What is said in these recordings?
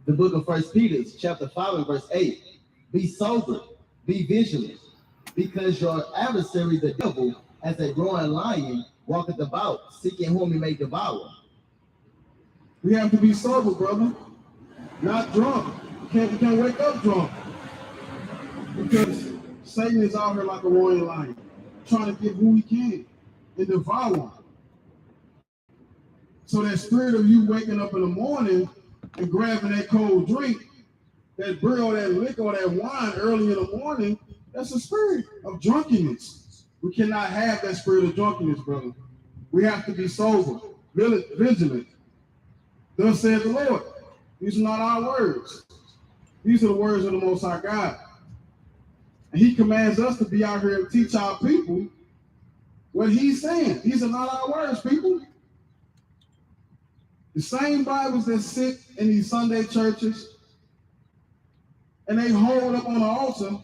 The book of First Peter, chapter 5 and verse 8. Be sober, be vigilant, because your adversary, the devil, as a roaring lion, walketh about, seeking whom he may devour. We have to be sober, brother, not drunk. You can't wake up drunk because Satan is out here like a roaring lion, trying to get who he can and devour him. So that spirit of you waking up in the morning and grabbing that cold drink, that beer or that liquor or that wine early in the morning, that's a spirit of drunkenness. We cannot have that spirit of drunkenness, brother. We have to be sober, vigilant. Thus said the Lord. These are not our words. These are the words of the Most High God. And he commands us to be out here and teach our people what he's saying. These are not our words, people. The same Bibles that sit in these Sunday churches and they hold up on the altar,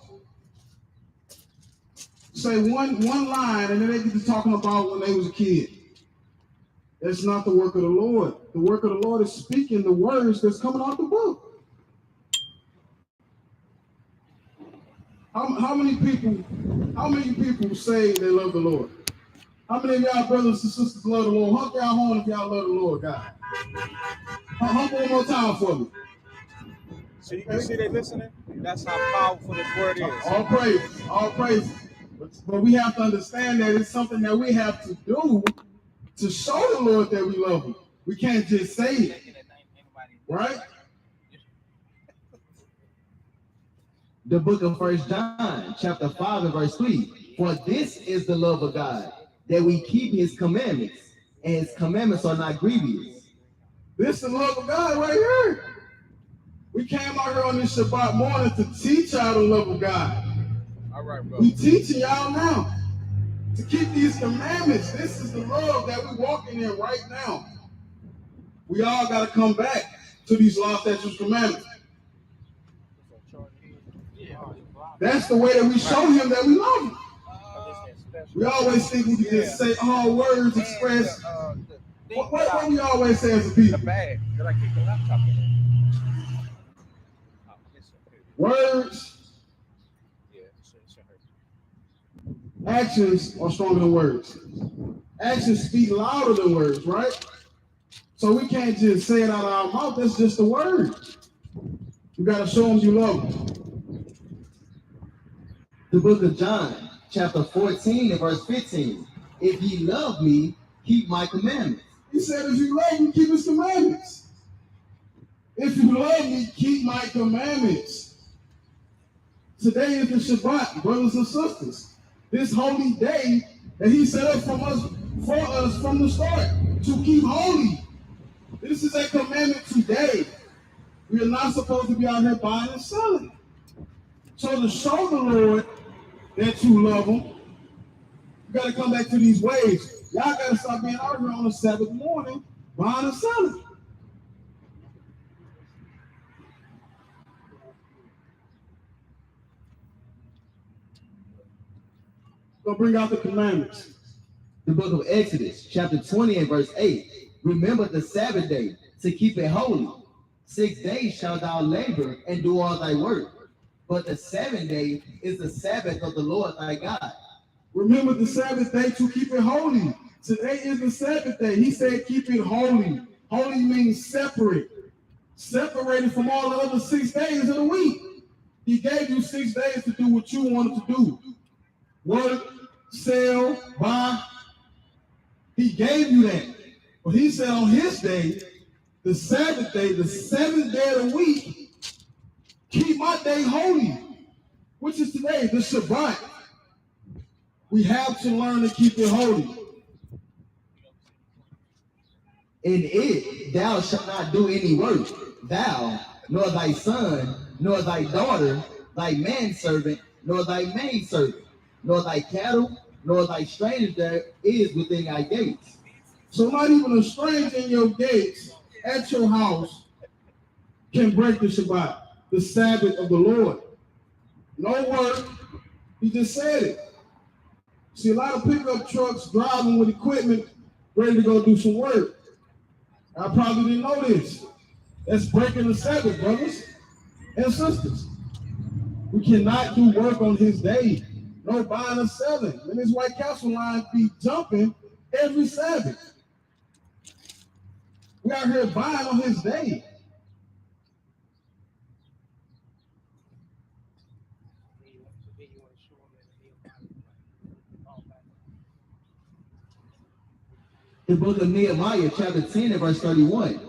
say one line, and then they get to talking about when they was a kid. That's not the work of the Lord. The work of the Lord is speaking the words that's coming out the book. How many people say they love the Lord? How many of y'all brothers and sisters love the Lord? Hump y'all horn if y'all love the Lord, God. Hump one more time for me. So you can see they listening? That's how powerful this word is. All praise, all praise. But we have to understand that it's something that we have to do to show the Lord that we love him. We can't just say it. Right? The book of First John, chapter 5 and verse 3. For this is the love of God, that we keep his commandments, and his commandments are not grievous. This is the love of God right here. We came out here on this Shabbat morning to teach y'all the love of God. All right, bro. We teaching y'all now to keep these commandments. This is the love that we're walking in right now. We all got to come back to these law, statutes, commandments. That's the way that we show him that we love him. We always think we can just say all words express. What we always say as a people? Words, actions are stronger than words. Actions speak louder than words, right? So we can't just say it out of our mouth. That's just a word. You got to show them you love them. The book of John, chapter 14 and verse 15. If ye love me, keep my commandments. He said, if you love me, keep his commandments. If you love me, keep my commandments. Today is the Shabbat, brothers and sisters. This holy day that he set up for us from the start to keep holy. This is a commandment today. We are not supposed to be out here buying and selling. So to show the Lord that you love him, you got to come back to these ways. Y'all got to stop being out here on the Sabbath morning buying and selling. Go bring out the commandments. The book of Exodus, chapter 20 and verse 8. Remember the Sabbath day to keep it holy. 6 days shalt thou labor and do all thy work. But the seventh day is the Sabbath of the Lord thy God. Remember the Sabbath day to keep it holy. Today is the Sabbath day. He said keep it holy. Holy means separate. Separated from all the other 6 days of the week. He gave you 6 days to do what you wanted to do. Work, sell, buy. He gave you that. But he said on his day, the Sabbath day, the seventh day of the week, keep my day holy, which is today, the Shabbat. We have to learn to keep it holy. In it thou shalt not do any work, thou, nor thy son, nor thy daughter, thy manservant, nor thy maidservant, nor thy cattle, nor thy stranger that is within thy gates. So not even a stranger in your gates at your house can break the Shabbat, the Sabbath of the Lord. No work. He just said it. See, a lot of pickup trucks driving with equipment ready to go do some work. I probably didn't know this. That's breaking the Sabbath, brothers and sisters. We cannot do work on his day. No buying or selling. And this White Castle line be jumping every Sabbath. We out here buying on his day. The book of Nehemiah, chapter 10 and verse 31.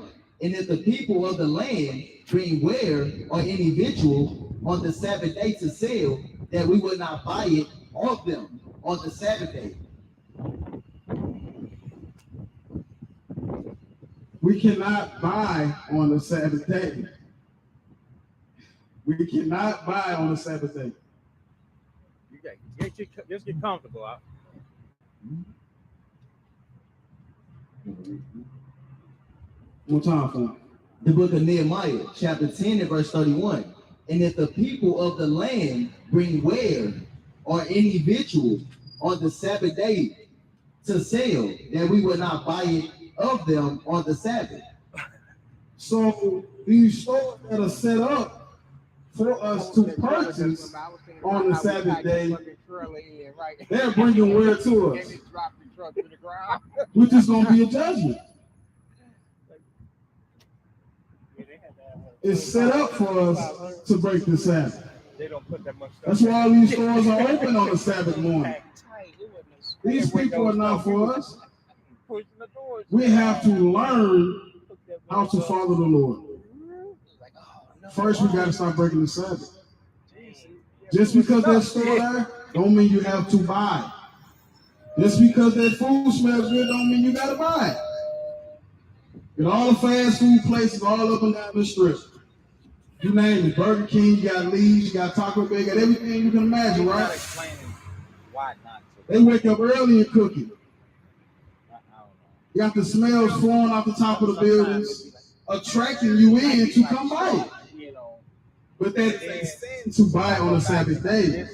And if the people of the land bring ware or any victual on the Sabbath day to sell, that we will not buy it of them on the Sabbath day. We cannot buy on the Sabbath day. We cannot buy on the Sabbath day. Just get comfortable. Huh? One time for me. The book of Nehemiah, chapter 10 and verse 31. And if the people of the land bring ware or any victual on the Sabbath day to sell, that we will not buy it of them on the Sabbath. So these stores that are set up for us to purchase on the Sabbath day, they're bringing ware to us, which is going to be a judgment. It's set up for us to break the Sabbath. They don't put that much stuff. That's why all these stores are open on the Sabbath morning. These people are not for us. We have to learn how to follow the Lord. First, we got to start breaking the Sabbath. Just because that store there, don't mean you have to buy. Just because that food smells good, don't mean you got to buy it. Get all the fast food places all up and down the strip. You name it, Burger King, you got Lee's, you got Taco Bell, you got everything you can imagine, right? Why not? They wake up early and cook it. You got the smells flowing off the top of the buildings, attracting you in to come buy it. But that makes sense to buy on a Sabbath day.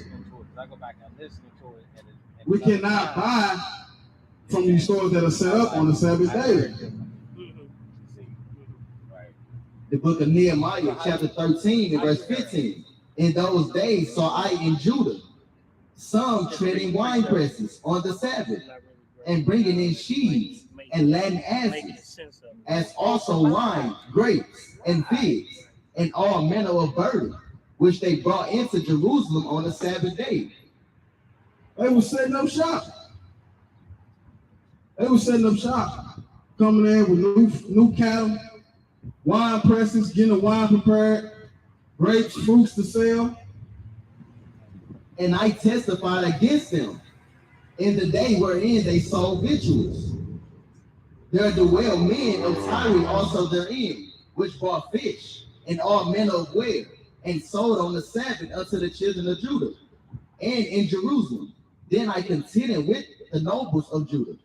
We cannot buy from these stores that are set up on the Sabbath day. The book of Nehemiah, chapter 13 and verse 15. In those days saw I in Judah some treading wine presses on the Sabbath, and bringing in sheaves and laden asses, as also wine, grapes, and figs, and all manner of burden, which they brought into Jerusalem on the Sabbath day. They were setting up shop. Coming in with new cattle, wine presses, getting the wine prepared, grapes, fruits to sell. And I testified against them in the day wherein they sold victuals. There dwell men of Tyre also therein, which bought fish and all manner of ware, and sold on the Sabbath unto the children of Judah, and in Jerusalem. Then I contended with the nobles of Judah,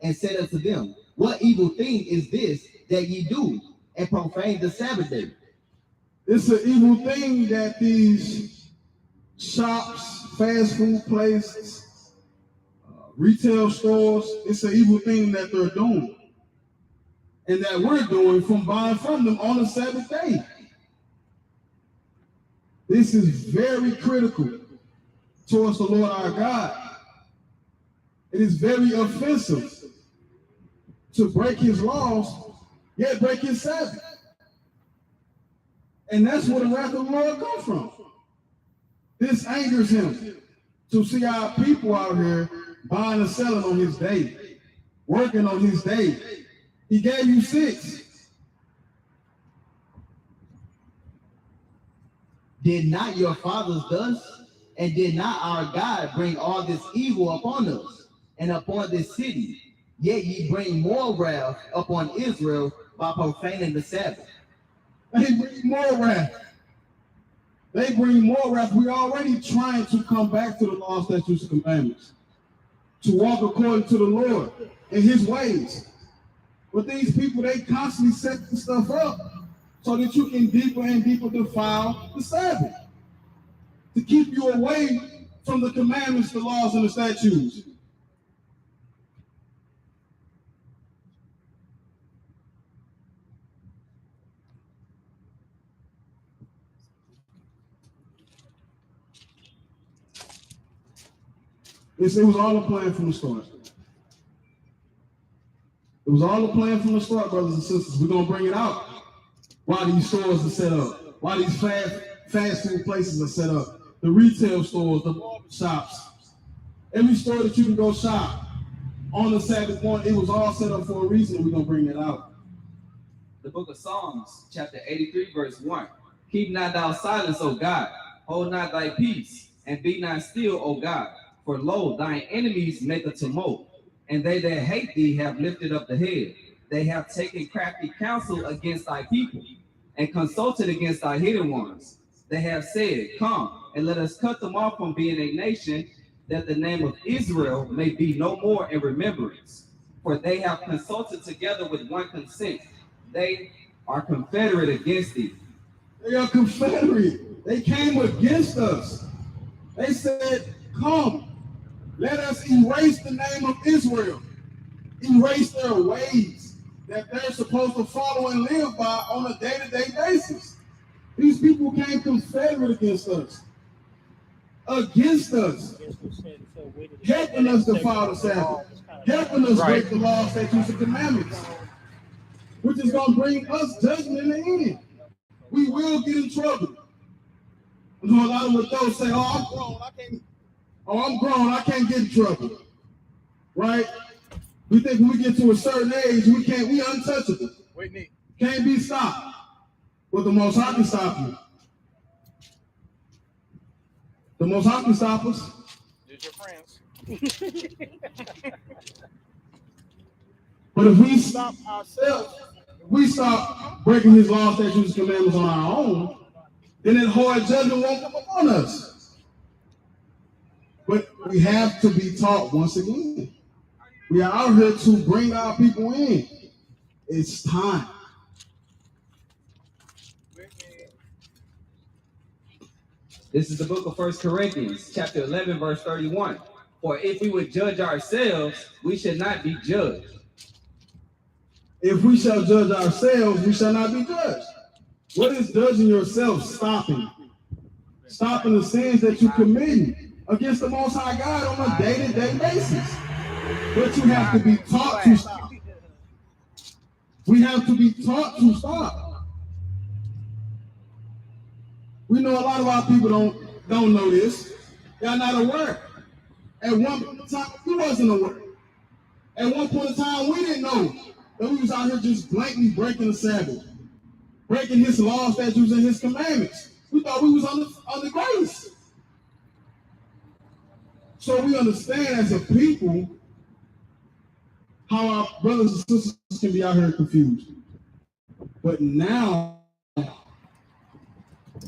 and said unto them, what evil thing is this that ye do, and profane the Sabbath day? It's an evil thing that these shops, fast food places, retail stores, it's an evil thing that they're doing. And that we're doing from buying from them on the Sabbath day. This is very critical towards the Lord our God. It is very offensive to break his laws, yet break his Sabbath. And that's where the wrath of the Lord comes from. This angers him to see our people out here buying and selling on his day, working on his day. He gave you 6. Did not your fathers thus? And did not our God bring all this evil upon us and upon this city? Yet ye bring more wrath upon Israel by profaning the Sabbath. They bring more wrath. We're already trying to come back to the law, statutes, and commandments, to walk according to the Lord and his ways. But these people, they constantly set the stuff up so that you can deeper and deeper defile the Sabbath, to keep you away from the commandments, the laws, and the statutes. It was all a plan from the start. It was all a plan from the start, brothers and sisters. We're going to bring it out. Why these stores are set up. Why these fast food places are set up. The retail stores, the barber shops. Every store that you can go shop on the Sabbath morning, it was all set up for a reason. We're going to bring that out. The book of Psalms, chapter 83, verse 1. Keep not thou silence, O God. Hold not thy peace, and be not still, O God. For lo, thine enemies make a tumult, and they that hate thee have lifted up the head. They have taken crafty counsel against thy people, and consulted against thy hidden ones. They have said, come, and let us cut them off from being a nation, that the name of Israel may be no more in remembrance. For they have consulted together with one consent. They are confederate against thee. They are confederate. They came against us. They said, come, let us erase the name of Israel. Erase their ways that they're supposed to follow and live by on a day-to-day basis. These people came confederate against us. Against us. Helping us to follow the Sabbath. Helping us break the law, statutes, and commandments. Which is going to bring us judgment in the end. We will get in trouble. You know, a lot of those say, I'm grown, I can't get in trouble. Right? We think when we get to a certain age, we untouchable. Can't be stopped. But the Most High can stop you. The Most High can stop us. Just your friends. But if we stop ourselves, if we stop breaking his laws, statutes, and commandments on our own, then that hard judgment won't come upon us. But we have to be taught once again. We are out here to bring our people in. It's time. This is the book of 1 Corinthians, chapter 11, verse 31. For if we would judge ourselves, we should not be judged. If we shall judge ourselves, we shall not be judged. What is judging yourself? Stopping. Stopping the sins that you commit against the Most High God on a day-to-day basis. But you have to be taught to stop. We have to be taught to stop. We know a lot of our people don't know this. They're not aware. At one point in time, we wasn't aware. At one point in time, we didn't know that we was out here just blatantly breaking the Sabbath, breaking his laws, statutes, and his commandments. We thought we was under grace. So we understand as a people how our brothers and sisters can be out here confused. But now,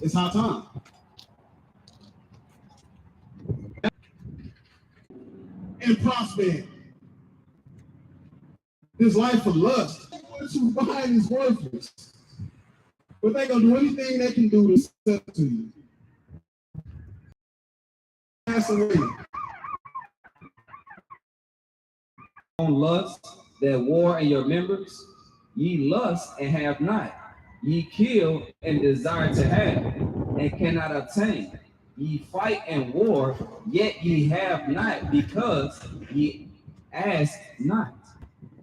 it's high time. And prosperity. This life of lust, what you find is worthless. But they're going to do anything they can do to sell to you. Pass away. On lust that war in your members, ye lust and have not. Ye kill and desire to have, and cannot obtain. Ye fight and war, yet ye have not, because ye ask not.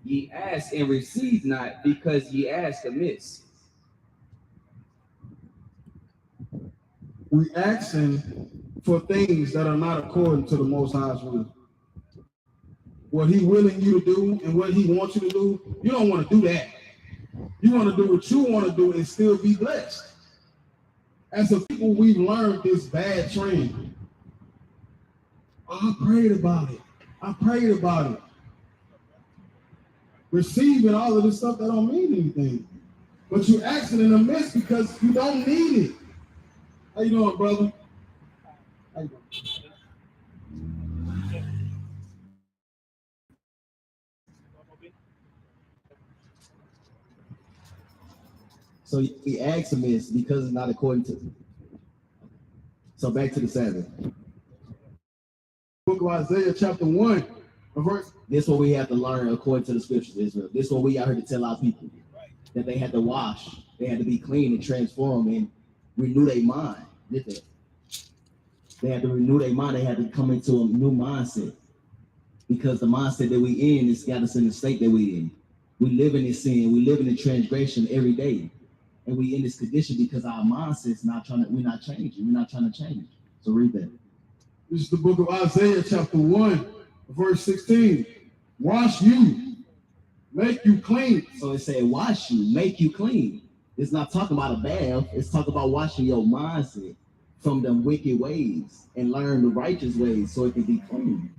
Ye ask and receive not, because ye ask amiss. We asking for things that are not according to the Most High's will. What he willing you to do and what he wants you to do, you don't want to do that. You want to do what you want to do and still be blessed. As a people, we've learned this bad trend. I prayed about it. Receiving all of this stuff that don't mean anything. But you're asking in a mess because you don't need it. How you doing, brother? How you doing? So we ask him this because it's not according to. So back to the Sabbath. Book of Isaiah, chapter 1, verse. This is what we have to learn according to the scriptures, Israel. This is what we are here to tell our people. That they had to wash, they had to be clean and transform and renew their mind. Get that. They had to renew their mind. They had to come into a new mindset because the mindset that we in has got us in the state that we in. We live in this sin. We live in the transgression every day. And we in this condition because our mindset's we're not changing. We're not trying to change. So read that. This is the book of Isaiah, chapter 1, verse 16. Wash you, make you clean. So it said, wash you, make you clean. It's not talking about a bath. It's talking about washing your mindset from the wicked ways and learn the righteous ways so it can be clean.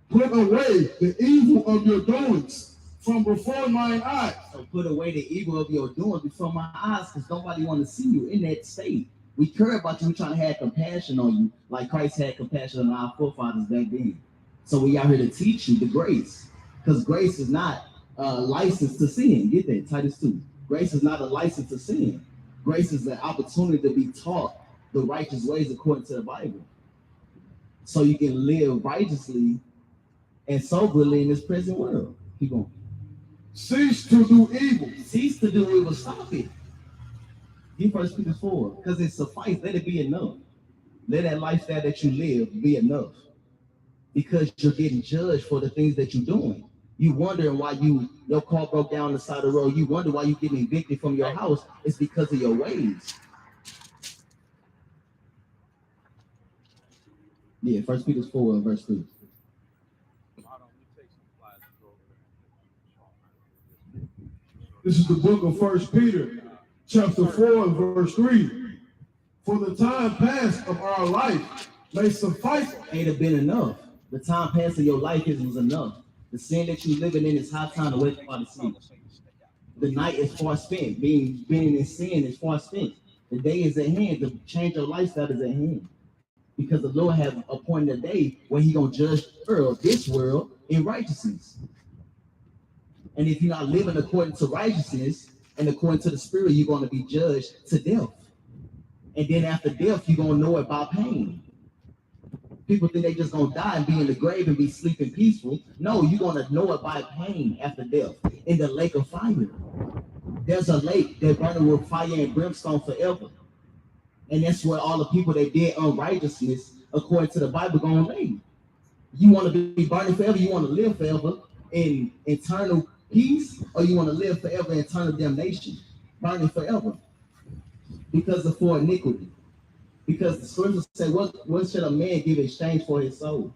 Put away the evil of your doings from before mine eyes. So put away the evil of your doing before my eyes, because nobody want to see you in that state. We care about you. We're trying to have compassion on you, like Christ had compassion on our forefathers back then. So we out here to teach you the grace, because grace is not a license to sin. Get that, Titus 2. Grace is not a license to sin. Grace is an opportunity to be taught the righteous ways according to the Bible, so you can live righteously and soberly in this present world. Keep going. Cease to do evil. Cease to do evil. Stop it. Give 1 Peter 4, because it suffice. Let it be enough. Let that lifestyle that you live be enough, because you're getting judged for the things that you're doing. You wondering why your car broke down on the side of the road. You wonder why you're getting evicted from your house. It's because of your ways. Yeah, 1 Peter 4, verse 3. This is the book of 1 Peter, chapter 4, verse 3. For the time past of our life may suffice. Ain't have been enough. The time past of your life was enough. The sin that you're living in is high time to wake up out of sleep. The night is far spent. Being in sin is far spent. The day is at hand. To change your lifestyle is at hand. Because the Lord has appointed a day when He's going to judge this world in righteousness. And if you're not living according to righteousness and according to the Spirit, you're going to be judged to death. And then after death, you're going to know about pain. People think they just going to die and be in the grave and be sleeping peaceful. No, you're going to know it by pain after death in the lake of fire. There's a lake that burning with fire and brimstone forever. And that's where all the people that did unrighteousness, according to the Bible, going to lay. You want to be burning forever? You want to live forever in eternal peace, or you want to live forever in eternal damnation, burning forever because of for iniquity? Because the scriptures say, what should a man give in exchange for his soul?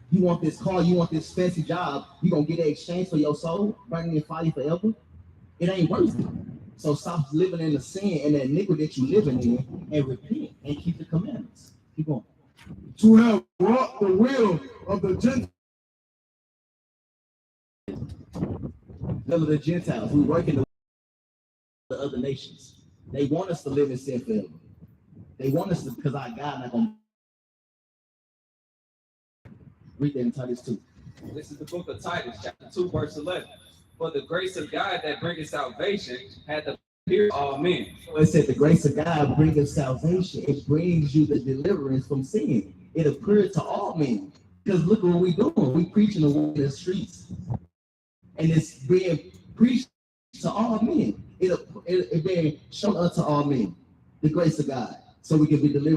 You want this car, you want this fancy job, you gonna get an exchange for your soul, burning in fire forever? It ain't worth it. So stop living in the sin and the iniquity that you're living in, and repent and keep the commandments. Keep going. To have wrought the will of the Gentiles. None of the Gentiles, we work in the other nations. They want us to live in sin forever. They want us to, because our God not going to read that in Titus 2. This is the book of Titus, chapter 2, verse 11. For the grace of God that bringeth salvation had appeared to all men. So it said the grace of God bringeth salvation. It brings you the deliverance from sin. It appeared to all men. Because look at what we're doing. We preaching the word in the streets. And it's being preached to all men. It being shown unto all men. The grace of God. So we can be delivered.